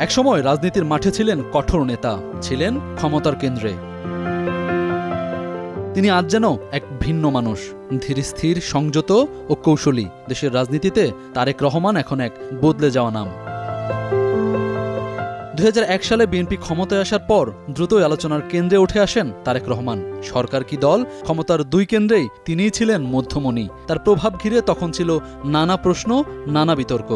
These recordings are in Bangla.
একসময় রাজনীতির মাঠে ছিলেন কঠোর নেতা, ছিলেন ক্ষমতার কেন্দ্রে। তিনি আজ যেন এক ভিন্ন মানুষ, ধীরস্থির, সংযত ও কৌশলী। দেশের রাজনীতিতে তারেক রহমান এখন এক বদলে যাওয়া নাম। 2001 সালে বিএনপি ক্ষমতায় আসার পর দ্রুতই আলোচনার কেন্দ্রে উঠে আসেন তারেক রহমান। সরকার কি দল, ক্ষমতার দুই কেন্দ্রেই তিনিই ছিলেন মধ্যমণি। তার প্রভাব ঘিরে তখন ছিল নানা প্রশ্ন, নানা বিতর্ক।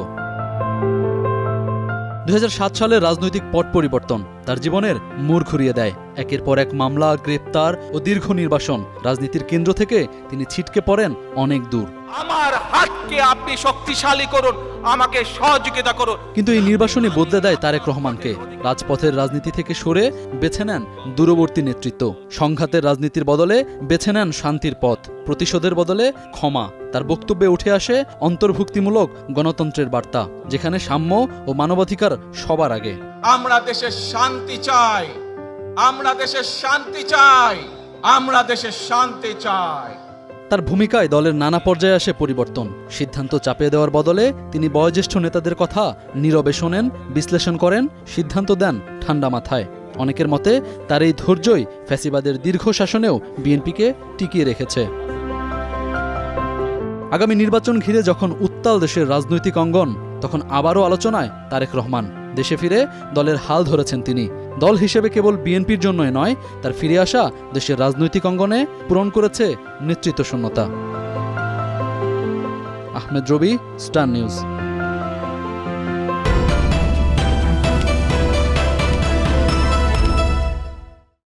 2007 সালের রাজনৈতিক পট পরিবর্তন তার জীবনের মোড় ঘুরিয়ে দেয়। একের পর এক মামলা, গ্রেপ্তার ও দীর্ঘ নির্বাসন। রাজনীতির কেন্দ্র থেকে তিনি ছিটকে পড়েন অনেক দূর। আমার হাতকে আপনি শক্তিশালী করুন, আমাকে সহযোগিতা করুন। কিন্তু এই নির্বাসনই বদলে দেয় তারেক রহমানকে। রাজপথের রাজনীতি থেকে সরে বেছে নেন দূরবর্তী নেতৃত্ব। সংঘাতের রাজনীতির বদলে বেছে নেন শান্তির পথ, প্রতিশোধের বদলে ক্ষমা। তার বক্তব্যে উঠে আসে অন্তর্ভুক্তিমূলক গণতন্ত্রের বার্তা, যেখানে সাম্য ও মানবাধিকার সবার আগে। আমরা দেশের শান্তি চাই, আমরা দেশের শান্তি চাই, আমরা দেশের শান্তি চাই। তার ভূমিকায় দলের নানা পর্যায়ে আসে পরিবর্তন। সিদ্ধান্ত চাপিয়ে দেওয়ার বদলে তিনি বয়োজ্যেষ্ঠ নেতাদের কথা নীরবে শোনেন, বিশ্লেষণ করেন, সিদ্ধান্ত দেন ঠান্ডা মাথায়। অনেকের মতে তার এই ধৈর্যই ফ্যাসিবাদের দীর্ঘ শাসনেও বিএনপিকে টিকিয়ে রেখেছে। আগামী নির্বাচন ঘিরে যখন উত্তাল দেশের রাজনৈতিক অঙ্গন, তখন আবারও আলোচনায় তারেক রহমান। দেশে ফিরে দলের হাল ধরেছেন তিনি। দল হিসেবে কেবল বিএনপির জন্যই নয়, তার ফিরে আসা দেশের রাজনৈতিক অঙ্গনে পূরণ করেছে নেতৃত্ব শূন্যতা। আহমেদ রবি, স্টার নিউজ।